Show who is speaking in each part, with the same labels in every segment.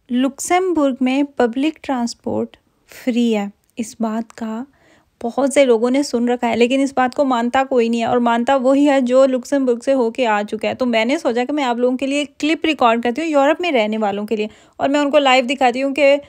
Speaker 1: Luxembourg में public transport free है। इस बात का बहुत से लोगों ने सुन रखा है, लेकिन इस बात को मानता कोई नहीं है, और मानता वही है जो लुक्सेमबर्ग से होके आ चुका है। तो मैंने सोचा कि मैं आप लोगों के लिए एक क्लिप रिकॉर्ड करती हूँ यूरोप में रहने वालों के लिए, और मैं उनको लाइव दिखाती हूँ कि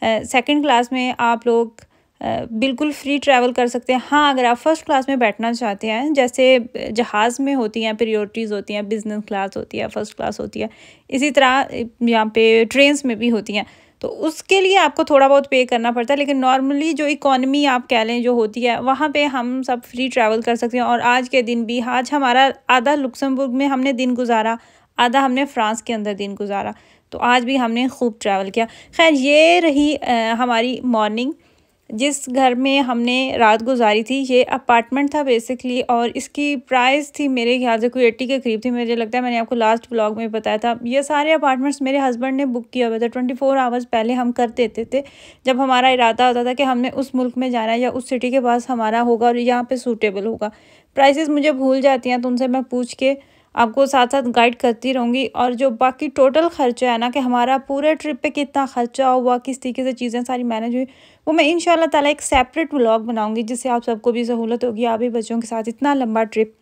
Speaker 1: सेकंड क्लास में आप लोग बिल्कुल फ्री ट्रैवल कर सकते हैं। हाँ, अगर आप फर्स्ट क्लास में बैठना चाहते हैं, जैसे जहाज़ में होती हैं प्रायोरिटीज़ होती हैं, बिजनेस क्लास होती है, फर्स्ट क्लास होती है, इसी तरह यहाँ पे ट्रेन्स में भी होती हैं, तो उसके लिए आपको थोड़ा बहुत पे करना पड़ता है। लेकिन नॉर्मली जो इकोनॉमी आप कह लें जो होती है, वहाँ पे हम सब फ्री ट्रैवल कर सकते हैं। और आज के दिन भी, आज हमारा आधा लुक्सेमबर्ग में हमने दिन गुजारा, आधा हमने फ्रांस के अंदर दिन गुजारा, तो आज भी हमने खूब ट्रैवल किया। खैर, ये रही हमारी मॉर्निंग। जिस घर में हमने रात गुजारी थी, ये अपार्टमेंट था बेसिकली, और इसकी प्राइस थी मेरे ख्याल से कोई 80 के करीब थी। मुझे लगता है मैंने आपको लास्ट व्लॉग में बताया था। ये सारे अपार्टमेंट्स मेरे हस्बैंड ने बुक किया हुआ था। 24 आवर्स पहले हम कर देते थे, जब हमारा इरादा होता था कि हमने उस मुल्क में जाना है या उस सिटी के पास हमारा होगा और यहाँ पे सूटेबल होगा। प्राइसेस मुझे भूल जाती हैं, तो उनसे मैं पूछ के आपको साथ साथ गाइड करती रहूँगी। और जो बाकी टोटल खर्चा है ना, कि हमारा पूरे ट्रिप पे कितना खर्चा हुआ, किस तरीके से चीज़ें सारी मैनेज हुई, वो मैं इंशाल्लाह ताला एक सेपरेट व्लॉग बनाऊंगी, जिससे आप सबको भी सहूलत होगी, आप भी बच्चों के साथ इतना लंबा ट्रिप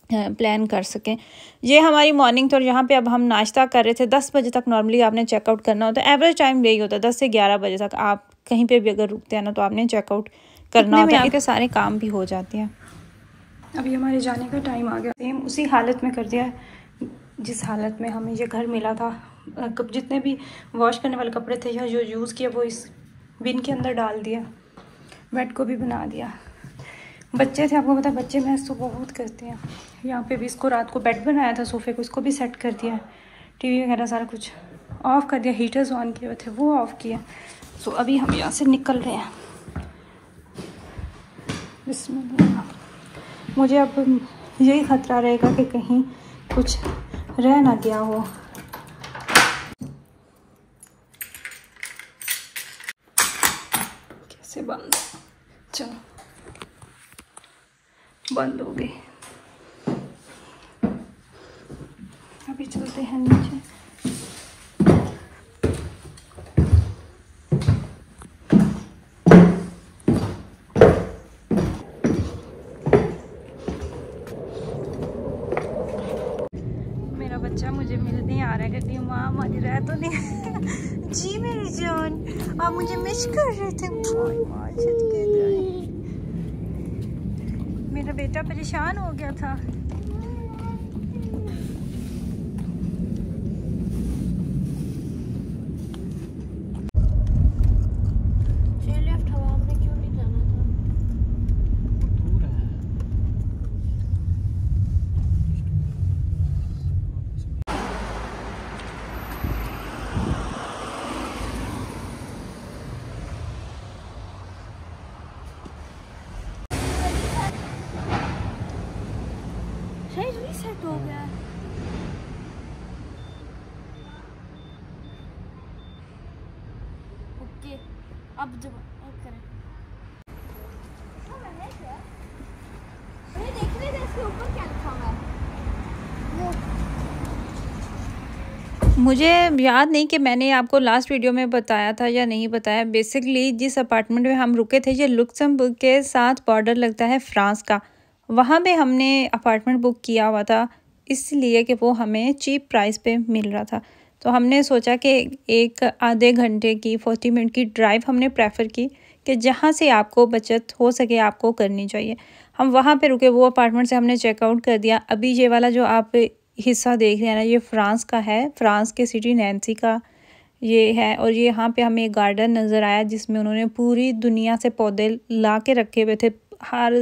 Speaker 1: प्लान कर सकें। ये हमारी मॉर्निंग थी, और यहाँ पे अब हम नाश्ता कर रहे थे। 10 बजे तक नॉर्मली आपने चेकआउट करना होता है। एवरेज टाइम यही होता है 10 से 11 बजे तक। आप कहीं पे भी अगर रुकते हैं ना, तो आपने चेकआउट करना होता है, आपके सारे काम भी हो जाते हैं। अभी हमारे जाने का टाइम आ गया। सेम उसी हालत में कर दिया है जिस हालत में हमें ये घर मिला था। जितने भी वॉश करने वाले कपड़े थे या जो यूज़ किया, वो इस बिन के अंदर डाल दिया। बेड को भी बना दिया। बच्चे थे, आपको पता है बच्चे महसूस तो बहुत करते हैं। यहाँ पे भी इसको रात को बेड बनाया था, सोफ़े को, इसको भी सेट कर दिया। टीवी वगैरह सारा कुछ ऑफ़ कर दिया। हीटर्स ऑन किए हुए थे, वो ऑफ़ किया। सो अभी हम यहाँ से निकल रहे हैं। बिस्मिल्लाह। मुझे अब यही खतरा रहेगा कि कहीं कुछ रह ना गया हो। कैसे बंद, चलो बंद हो गई। अभी चलते हैं नीचे। मेरा बच्चा मुझे मिल नहीं आ रहा है, कहती माँ हमारी रह तो नहीं जी मेरी जान, आप मुझे मिस कर रहे थे। मेरा बेटा परेशान हो गया था। रीसेट हो गया। ओके, अब जब करें देख रहे थे इसके ऊपर क्या लिखा हुआ है। मुझे याद नहीं कि मैंने आपको लास्ट वीडियो में बताया था या नहीं बताया। बेसिकली जिस अपार्टमेंट में हम रुके थे, ये लुक्सेमबर्ग के साथ बॉर्डर लगता है फ्रांस का। वहाँ पे हमने अपार्टमेंट बुक किया हुआ था, इसलिए कि वो हमें चीप प्राइस पे मिल रहा था। तो हमने सोचा कि एक आधे घंटे की 40 मिनट की ड्राइव हमने प्रेफर की, कि जहाँ से आपको बचत हो सके आपको करनी चाहिए। हम वहाँ पे रुके, वो अपार्टमेंट से हमने चेकआउट कर दिया। अभी ये वाला जो आप हिस्सा देख रहे हैं ना, ये फ्रांस का है, फ्रांस के सिटी नैन्सी का ये है। और ये यहाँ पे हमें एक गार्डन नज़र आया, जिसमें उन्होंने पूरी दुनिया से पौधे ला के रखे हुए थे। हर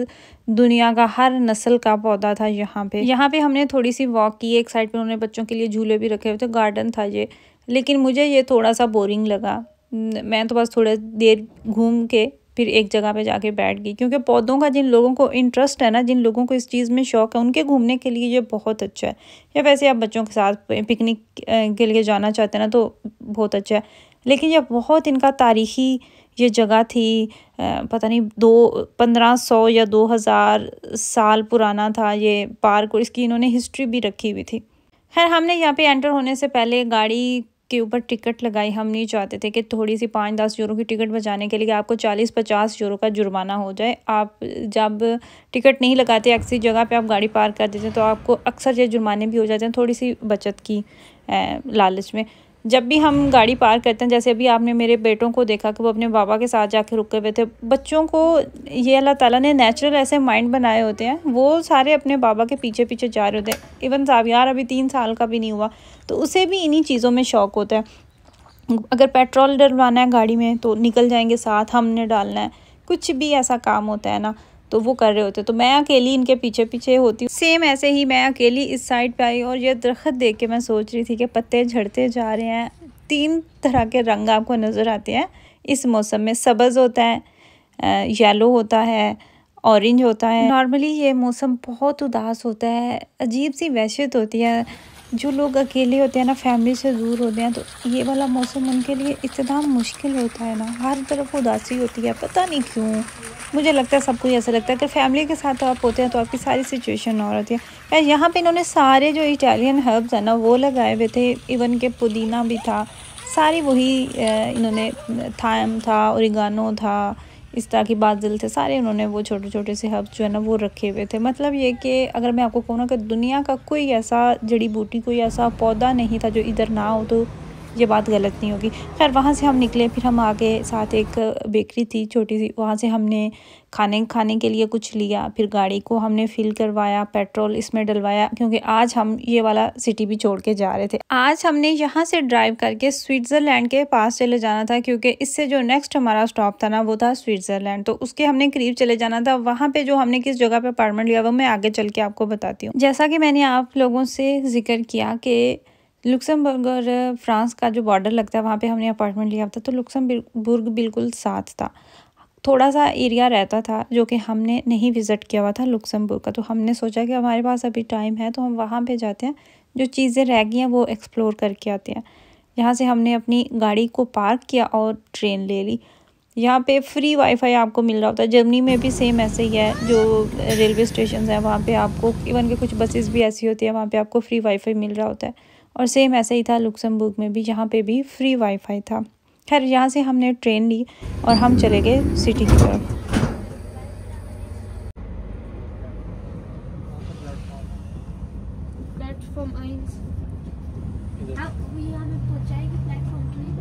Speaker 1: दुनिया का हर नस्ल का पौधा था यहाँ पे। यहाँ पे हमने थोड़ी सी वॉक की। एक साइड पे उन्होंने बच्चों के लिए झूले भी रखे हुए थे, गार्डन था ये। लेकिन मुझे ये थोड़ा सा बोरिंग लगा। मैं तो बस थोड़ी देर घूम के फिर एक जगह पे जाके बैठ गई, क्योंकि पौधों का जिन लोगों को इंटरेस्ट है ना, जिन लोगों को इस चीज़ में शौक़ है, उनके घूमने के लिए ये बहुत अच्छा है। या वैसे आप बच्चों के साथ पिकनिक के लिए जाना चाहते हैं ना, तो बहुत अच्छा है। लेकिन ये बहुत इनका तारीख़ी ये जगह थी। पता नहीं 1500 या 2000 साल पुराना था ये पार्क, और इसकी इन्होंने हिस्ट्री भी रखी हुई थी। खैर, हमने यहाँ पे एंटर होने से पहले गाड़ी के ऊपर टिकट लगाई। हम नहीं चाहते थे कि थोड़ी सी 5-10 यूरो की टिकट बचाने के लिए आपको 40-50 यूरो का जुर्माना हो जाए। आप जब टिकट नहीं लगाते ऐसी जगह पे आप गाड़ी पार्क कर देते हैं तो आपको अक्सर ये जुर्माने भी हो जाते हैं, थोड़ी सी बचत की लालच में। जब भी हम गाड़ी पार्क करते हैं, जैसे अभी आपने मेरे बेटों को देखा कि वो अपने बाबा के साथ जाके रुके हुए थे। बच्चों को ये अल्लाह ताला ने नेचुरल ऐसे माइंड बनाए होते हैं, वो सारे अपने बाबा के पीछे पीछे जा रहे होते हैं। इवन साबियार अभी 3 साल का भी नहीं हुआ, तो उसे भी इन्हीं चीज़ों में शौक़ होता है। अगर पेट्रोल डलवाना है गाड़ी में तो निकल जाएंगे साथ, हमने डालना है, कुछ भी ऐसा काम होता है ना तो वो कर रहे होते। तो मैं अकेली इनके पीछे पीछे होती हूँ। सेम ऐसे ही मैं अकेली इस साइड पे आई और ये दरख्त देख के मैं सोच रही थी कि पत्ते झड़ते जा रहे हैं। 3 तरह के रंग आपको नज़र आते हैं इस मौसम में। सब्ज़ होता है, येलो होता है, ऑरेंज होता है। नॉर्मली ये मौसम बहुत उदास होता है, अजीब सी वहशत होती है। जो लोग अकेले होते हैं ना, फैमिली से दूर होते हैं, तो ये वाला मौसम उनके लिए इतना मुश्किल होता है ना। हर तरफ उदासी होती है, पता नहीं क्यों। मुझे लगता है सबको ऐसा लगता है कि फैमिली के साथ आप होते हैं तो आपकी सारी सिचुएशन और होती है। यहाँ पे इन्होंने सारे जो इटालियन हर्ब्स है ना वो लगाए हुए थे, इवन के पुदीना भी था, सारी वही इन्होंने, थाइम था, ओरिगानो था, इस तरह की बादल थे, सारे उन्होंने वो छोटे छोटे से हर्ब्स जो है ना वो रखे हुए थे। मतलब ये कि अगर मैं आपको कहूँ ना कि दुनिया का कोई ऐसा जड़ी बूटी, कोई ऐसा पौधा नहीं था जो इधर ना हो, तो ये बात गलत नहीं होगी। खैर वहाँ से हम निकले, फिर हम आगे साथ एक बेकरी थी छोटी सी, वहाँ से हमने खाने के लिए कुछ लिया। फिर गाड़ी को हमने फिल करवाया, पेट्रोल इसमें डलवाया, क्योंकि आज हम ये वाला सिटी भी छोड़ के जा रहे थे। आज हमने यहाँ से ड्राइव करके स्विट्ज़रलैंड के पास चले जाना था, क्योंकि इससे जो नेक्स्ट हमारा स्टॉप था ना वो था स्विट्ज़रलैंड, तो उसके हमने करीब चले जाना था। वहाँ पे जो हमने किस जगह पे अपार्टमेंट लिया वो मैं आगे चल के आपको बताती हूँ। जैसा कि मैंने आप लोगों से जिक्र किया कि लुक्समबर्ग और फ्रांस का जो बॉर्डर लगता है वहाँ पे हमने अपार्टमेंट लिया था, तो लुक्समबर्ग बिल्कुल साथ था। थोड़ा सा एरिया रहता था जो कि हमने नहीं विज़िट किया हुआ था लुक्समबर्ग का, तो हमने सोचा कि हमारे पास अभी टाइम है तो हम वहाँ पे जाते हैं, जो चीज़ें रह गई हैं वो एक्सप्लोर करके आते हैं। यहाँ से हमने अपनी गाड़ी को पार्क किया और ट्रेन ले ली। यहाँ पे फ्री वाईफाई आपको मिल रहा होता है। जर्मनी में भी सेम ऐसे ही है, जो रेलवे स्टेशन है वहाँ पे आपको, इवन के कुछ बसेस भी ऐसी होती है वहाँ पे आपको फ्री वाईफाई मिल रहा होता है। और सेम ऐसे ही था लुक्समबर्ग में भी, यहाँ पे भी फ्री वाईफाई था। खैर यहाँ से हमने ट्रेन ली और हम चले गए सिटी की तरफ।
Speaker 2: प्लेटफॉर्म 1 ये हमें पहुंचाएगी प्लेटफॉर्म 3।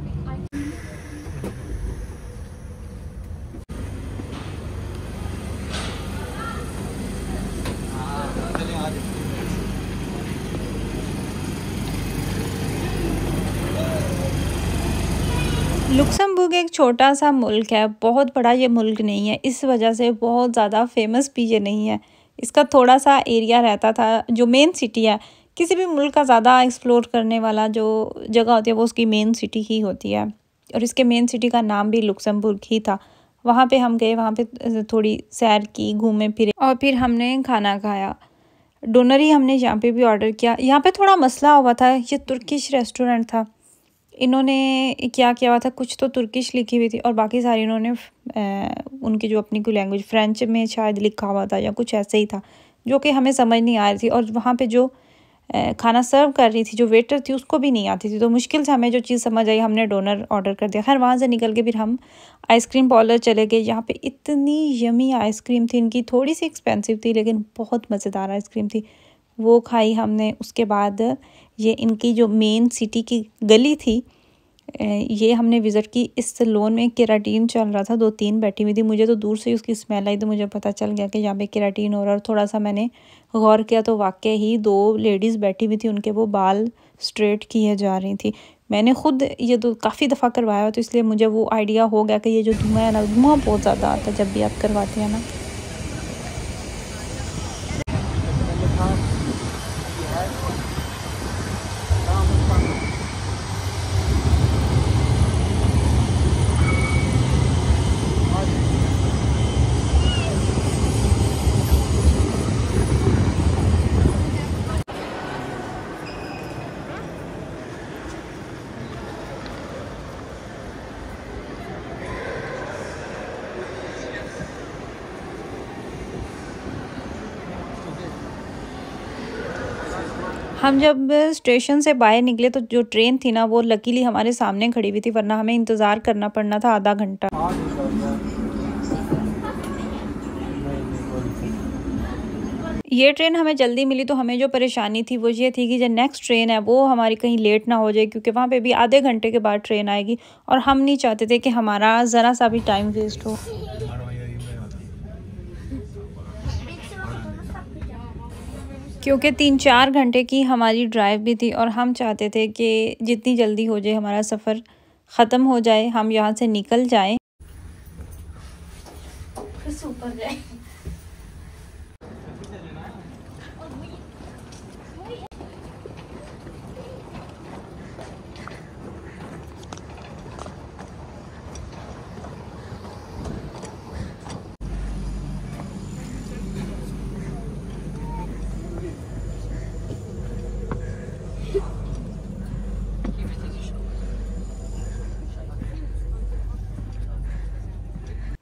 Speaker 1: लुक्समबर्ग एक छोटा सा मुल्क है, बहुत बड़ा ये मुल्क नहीं है, इस वजह से बहुत ज़्यादा फेमस भी ये नहीं है। इसका थोड़ा सा एरिया रहता था, जो मेन सिटी है किसी भी मुल्क का ज़्यादा एक्सप्लोर करने वाला जो जगह होती है वो उसकी मेन सिटी ही होती है, और इसके मेन सिटी का नाम भी लुक्समबर्ग ही था। वहाँ पे हम गए, वहाँ पे थोड़ी सैर की, घूमे फिरे और फिर हमने खाना खाया। डोनर ही हमने यहाँ पे भी ऑर्डर किया। यहाँ पे थोड़ा मसला हुआ था, ये तुर्किश रेस्टोरेंट था, इन्होंने क्या किया हुआ था, कुछ तो तुर्किश लिखी हुई थी और बाकी सारी इन्होंने उनकी जो अपनी कोई लैंग्वेज, फ्रेंच में शायद लिखा हुआ था या कुछ ऐसे ही था, जो कि हमें समझ नहीं आ रही थी। और वहाँ पे जो खाना सर्व कर रही थी, जो वेटर थी, उसको भी नहीं आती थी, तो मुश्किल से हमें जो चीज़ समझ आई हमने डोनर ऑर्डर कर दिया। खैर वहाँ से निकल के फिर हम आइसक्रीम पार्लर चले गए। यहाँ पे इतनी यमी आइसक्रीम थी, इनकी थोड़ी सी एक्सपेंसिव थी लेकिन बहुत मज़ेदार आइसक्रीम थी, वो खाई हमने। उसके बाद ये इनकी जो मेन सिटी की गली थी ये हमने विज़िट की। इस सैलून में केराटिन चल रहा था, 2-3 बैठी हुई थी, मुझे तो दूर से ही उसकी स्मेल आई तो मुझे पता चल गया कि यहाँ पे केराटिन हो रहा है। और थोड़ा सा मैंने गौर किया तो वाकई ही 2 लेडीज़ बैठी हुई थी, उनके वो बाल स्ट्रेट किए जा रही थी। मैंने खुद ये तो काफ़ी दफ़ा करवाया तो इसलिए मुझे वो आइडिया हो गया कि ये जो धुआं है ना, धुआं बहुत ज़्यादा आता है जब भी आप करवाते हैं ना। हम जब स्टेशन से बाहर निकले तो जो ट्रेन थी ना वो लकीली हमारे सामने खड़ी हुई थी, वरना हमें इंतज़ार करना पड़ना था आधा घंटा। ये ट्रेन हमें जल्दी मिली तो हमें जो परेशानी थी वो ये थी कि जो नेक्स्ट ट्रेन है वो हमारी कहीं लेट ना हो जाए, क्योंकि वहाँ पे भी आधे घंटे के बाद ट्रेन आएगी और हम नहीं चाहते थे कि हमारा ज़रा सा भी टाइम वेस्ट हो। क्योंकि 3-4 घंटे की हमारी ड्राइव भी थी और हम चाहते थे कि जितनी जल्दी हो जाए हमारा सफ़र ख़त्म हो जाए, हम यहाँ से निकल जाएं।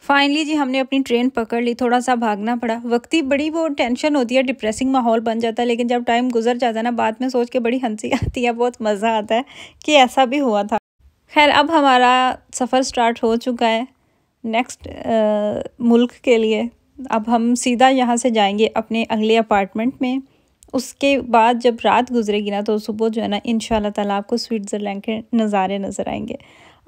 Speaker 1: फाइनली जी हमने अपनी ट्रेन पकड़ ली, थोड़ा सा भागना पड़ा। वक्ती बड़ी वो टेंशन होती है, डिप्रेसिंग माहौल बन जाता है, लेकिन जब टाइम गुजर जाता है ना बाद में सोच के बड़ी हंसी आती है, बहुत मज़ा आता है कि ऐसा भी हुआ था। खैर अब हमारा सफ़र स्टार्ट हो चुका है नेक्स्ट मुल्क के लिए। अब हम सीधा यहाँ से जाएंगे अपने अगले अपार्टमेंट में। उसके बाद जब रात गुजरेगी ना तो सुबह जो है ना इंशाल्लाह ताला आपको स्विट्ज़रलैंड के नज़ारे नज़र आएंगे।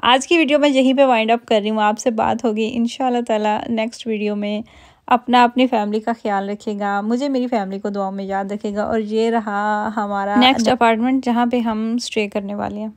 Speaker 1: आज की वीडियो मैं यहीं पे वाइंड अप कर रही हूँ। आपसे बात होगी इंशाल्लाह ताला नेक्स्ट वीडियो में। अपनी फैमिली का ख्याल रखिएगा, मुझे मेरी फैमिली को दुआ में याद रखिएगा। और ये रहा हमारा नेक्स्ट अपार्टमेंट जहाँ पे हम स्टे करने वाले हैं।